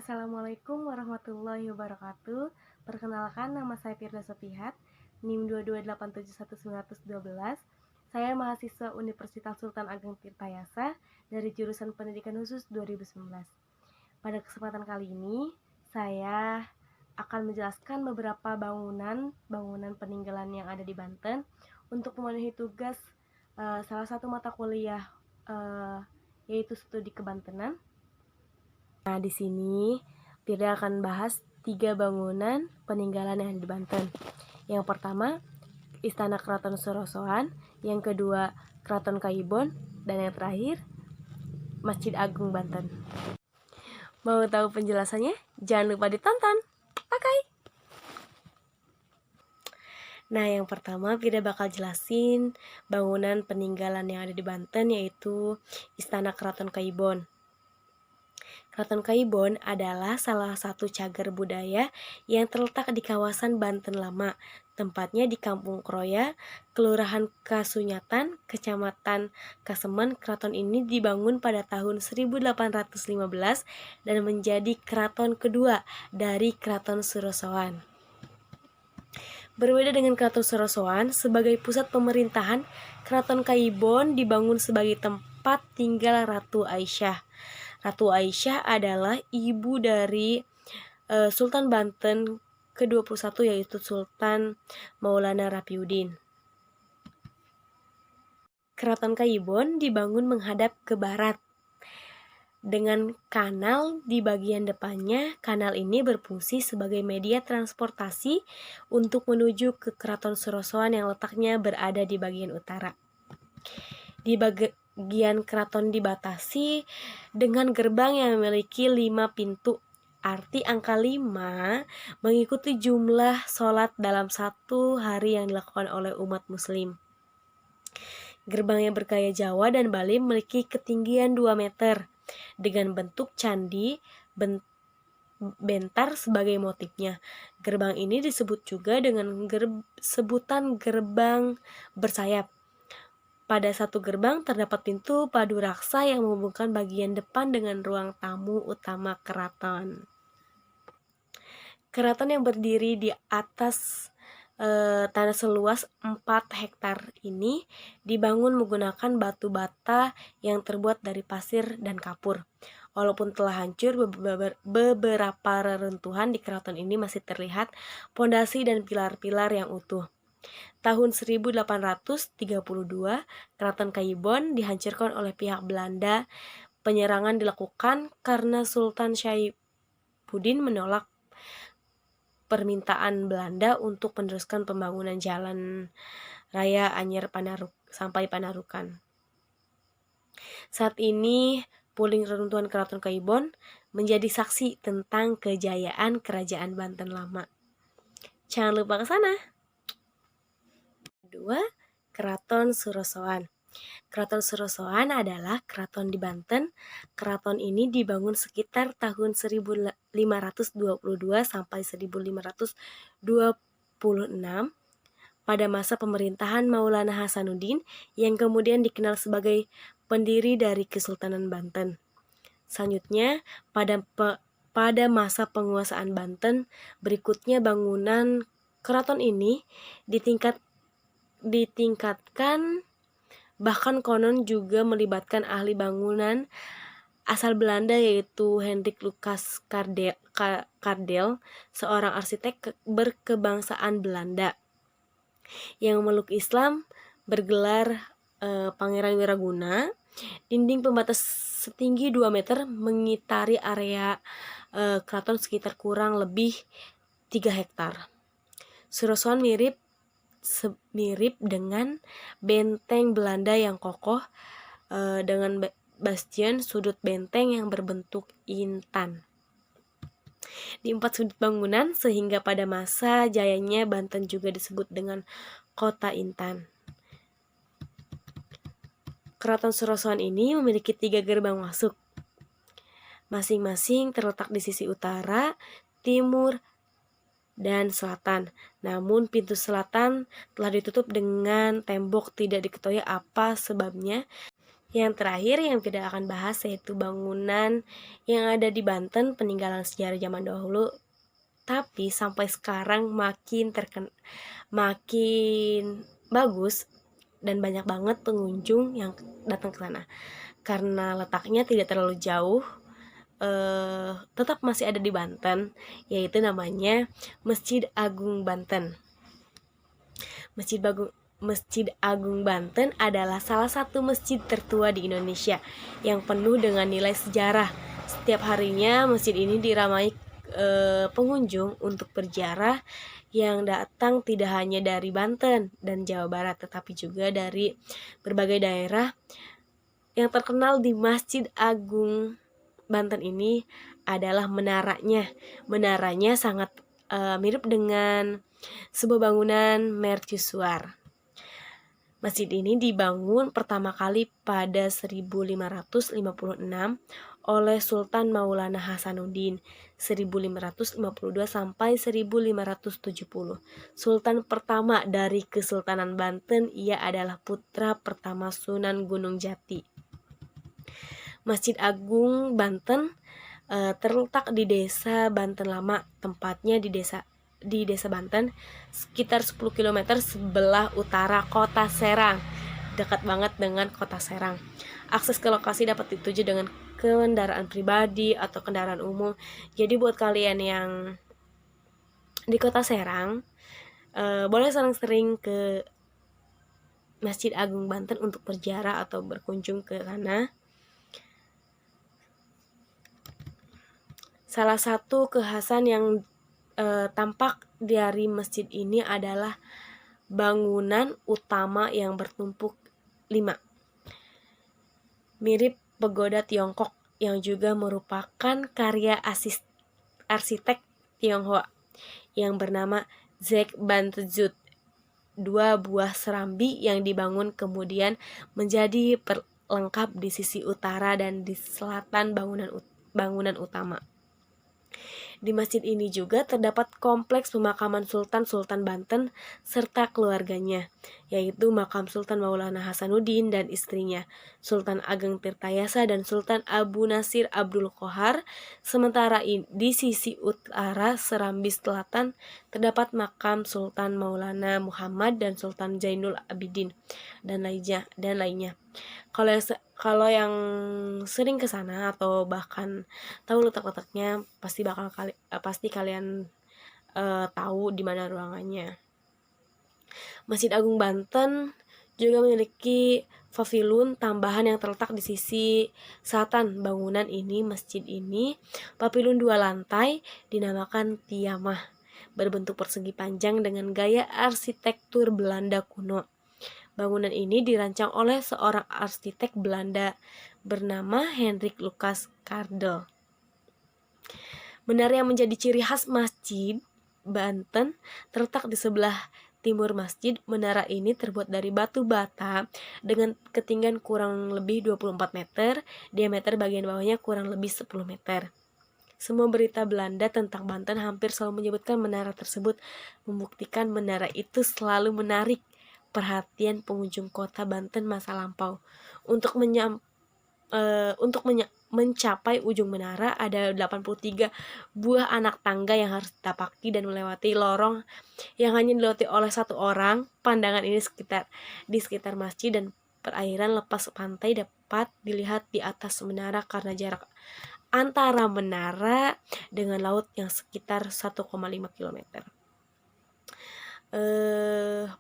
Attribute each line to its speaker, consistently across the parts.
Speaker 1: Assalamualaikum warahmatullahi wabarakatuh. Perkenalkan, nama saya Firda Sofihat, NIM 228711912. Saya mahasiswa Universitas Sultan Ageng Tirtayasa dari jurusan Pendidikan Khusus 2019. Pada kesempatan kali ini, saya akan menjelaskan beberapa bangunan peninggalan yang ada di Banten untuk memenuhi tugas salah satu mata kuliah yaitu studi kebantenan. Nah, di sini Firda akan bahas 3 bangunan peninggalan yang ada di Banten. Yang pertama, Istana Keraton Sorosoan, yang kedua, Keraton Kayibon, dan yang terakhir, Masjid Agung Banten. Mau tahu penjelasannya? Jangan lupa ditonton. Oke. Nah, yang pertama Firda bakal jelasin bangunan peninggalan yang ada di Banten, yaitu Istana Keraton Kayibon. Keraton Kayibon adalah salah satu cagar budaya yang terletak di kawasan Banten Lama, tempatnya di Kampung Kroya, Kelurahan Kasunyatan, Kecamatan Kasemen. Keraton ini dibangun pada tahun 1815 dan menjadi keraton kedua dari Keraton Sorosoan. Berbeda dengan Keraton Sorosoan, sebagai pusat pemerintahan, Keraton Kayibon dibangun sebagai tempat tinggal Ratu Aisyah. Ratu Aisyah adalah ibu dari Sultan Banten ke-21, yaitu Sultan Maulana Rapiuddin. Keraton Kayibon dibangun menghadap ke barat dengan kanal di bagian depannya. Kanal ini berfungsi sebagai media transportasi untuk menuju ke Keraton Sorosoan yang letaknya berada di bagian utara. Di bagian keraton dibatasi dengan gerbang yang memiliki 5 pintu. Arti angka 5 mengikuti jumlah sholat dalam satu hari yang dilakukan oleh umat muslim. Gerbang yang bergaya Jawa dan Bali memiliki ketinggian 2 meter dengan bentuk candi bentar sebagai motifnya. Gerbang ini disebut juga dengan sebutan gerbang bersayap. Pada satu gerbang terdapat pintu padu raksa yang menghubungkan bagian depan dengan ruang tamu utama keraton. Keraton yang berdiri di atas tanah seluas 4 hektar ini dibangun menggunakan batu bata yang terbuat dari pasir dan kapur. Walaupun telah hancur, beberapa reruntuhan di keraton ini masih terlihat pondasi dan pilar-pilar yang utuh. Tahun 1832, Keraton Kayibon dihancurkan oleh pihak Belanda. Penyerangan dilakukan karena Sultan Syaifuddin menolak permintaan Belanda untuk meneruskan pembangunan jalan raya Anyer sampai Panarukan. Saat ini, puing reruntuhan Keraton Kayibon menjadi saksi tentang kejayaan Kerajaan Banten Lama. Jangan lupa ke sana. Kedua, Keraton Sorosoan. Keraton Sorosoan adalah keraton di Banten. Keraton ini dibangun sekitar tahun 1522 sampai 1526 pada masa pemerintahan Maulana Hasanuddin yang kemudian dikenal sebagai pendiri dari Kesultanan Banten. Selanjutnya, pada masa penguasaan Banten berikutnya, bangunan keraton ini ditingkatkan, bahkan konon juga melibatkan ahli bangunan asal Belanda yaitu Hendrik Lucas Cardel, seorang arsitek berkebangsaan Belanda yang memeluk Islam bergelar Pangeran Wiraguna. Dinding pembatas setinggi 2 meter mengitari area keraton sekitar kurang lebih 3 hektar. Sorosoan mirip dengan benteng Belanda yang kokoh dengan bastion sudut benteng yang berbentuk intan di 4 sudut bangunan, sehingga pada masa jayanya Banten juga disebut dengan Kota Intan. Keraton Sorosoan ini memiliki 3 gerbang masuk, masing-masing terletak di sisi utara, timur, dan selatan. Namun pintu selatan telah ditutup dengan tembok, tidak diketahui apa sebabnya. Yang terakhir yang kita akan bahas yaitu bangunan yang ada di Banten, peninggalan sejarah zaman dahulu, tapi sampai sekarang makin bagus dan banyak banget pengunjung yang datang ke sana. Karena letaknya tidak terlalu jauh, tetap masih ada di Banten, yaitu namanya Masjid Agung Banten. Masjid Agung Banten adalah salah satu masjid tertua di Indonesia yang penuh dengan nilai sejarah. Setiap harinya masjid ini diramai pengunjung untuk berziarah yang datang tidak hanya dari Banten dan Jawa Barat, tetapi juga dari berbagai daerah. Yang terkenal di Masjid Agung Banten ini adalah menaranya. Menaranya sangat mirip dengan sebuah bangunan mercusuar. Masjid ini dibangun pertama kali pada 1556 oleh Sultan Maulana Hasanuddin 1552 sampai 1570. Sultan pertama dari Kesultanan Banten, ia adalah putra pertama Sunan Gunung Jati. Masjid Agung Banten terletak di Desa Banten Lama, tempatnya di Desa Banten, sekitar 10 km sebelah utara Kota Serang, dekat banget dengan Kota Serang. Akses ke lokasi dapat dituju dengan kendaraan pribadi atau kendaraan umum. Jadi buat kalian yang di Kota Serang, boleh sering-sering ke Masjid Agung Banten untuk berziarah atau berkunjung ke sana. Salah satu kekhasan yang tampak dari masjid ini adalah bangunan utama yang bertumpuk 5, mirip pagoda Tiongkok, yang juga merupakan karya arsitek Tionghoa yang bernama Zec Bantezut. 2 buah serambi yang dibangun kemudian menjadi pelengkap di sisi utara dan di selatan bangunan utama. Di masjid ini juga terdapat kompleks pemakaman Sultan Banten serta keluarganya, yaitu makam Sultan Maulana Hasanuddin dan istrinya, Sultan Ageng Tirtayasa dan Sultan Abu Nasir Abdul Qohar. Sementara di sisi utara Serambi Selatan terdapat makam Sultan Maulana Muhammad dan Sultan Zainul Abidin dan lainnya. Kalau yang sering ke sana atau bahkan tahu letak-letaknya, pasti kalian tahu di mana ruangannya. Masjid Agung Banten juga memiliki paviliun tambahan yang terletak di sisi selatan bangunan ini. Masjid ini paviliun 2 lantai dinamakan Tiamah, berbentuk persegi panjang dengan gaya arsitektur Belanda kuno. Bangunan ini dirancang oleh seorang arsitek Belanda bernama Hendrik Lucas Kardel. Menara yang menjadi ciri khas Masjid Banten terletak di sebelah timur masjid. Menara ini terbuat dari batu bata dengan ketinggian kurang lebih 24 meter, diameter bagian bawahnya kurang lebih 10 meter. Semua berita Belanda tentang Banten hampir selalu menyebutkan menara tersebut, membuktikan menara itu selalu menarik perhatian pengunjung kota Banten masa lampau. Untuk mencapai ujung menara ada 83 buah anak tangga yang harus ditapaki dan melewati lorong yang hanya dilewati oleh 1 orang. Pandangan ini di sekitar masjid dan perairan lepas pantai dapat dilihat di atas menara karena jarak antara menara dengan laut yang sekitar 1,5 km.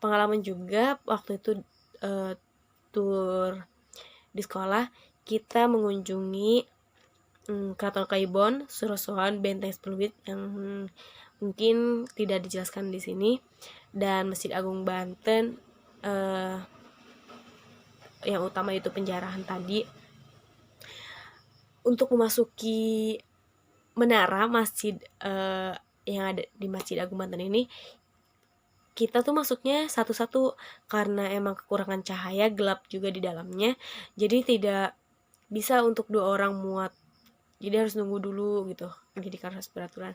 Speaker 1: Pengalaman juga waktu itu tur di sekolah, kita mengunjungi Keraton Kaibon, Surosoan, Benteng Sepuluh yang mungkin tidak dijelaskan di sini, dan Masjid Agung Banten yang utama itu penjarahan tadi. Untuk memasuki menara masjid yang ada di Masjid Agung Banten ini, kita tuh masuknya satu-satu karena emang kekurangan cahaya, gelap juga di dalamnya, jadi tidak bisa untuk 2 orang muat, jadi harus nunggu dulu gitu. Jadi karena peraturan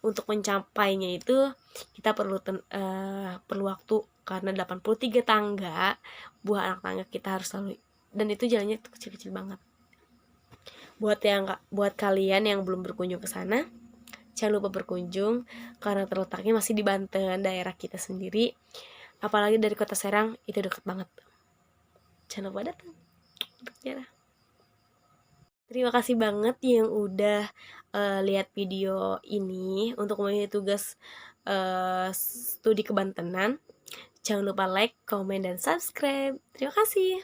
Speaker 1: untuk mencapainya itu kita perlu waktu karena 83 tangga, buah anak tangga kita harus dan itu jalannya tuh kecil-kecil banget. Buat kalian yang belum berkunjung ke sana, jangan lupa berkunjung karena terletaknya masih di Banten, daerah kita sendiri. Apalagi dari Kota Serang itu dekat banget. Jangan lupa datang untuk ziarah. Terima kasih banget yang udah lihat video ini untuk memenuhi tugas studi kebantenan. Jangan lupa like, komen, dan subscribe. Terima kasih.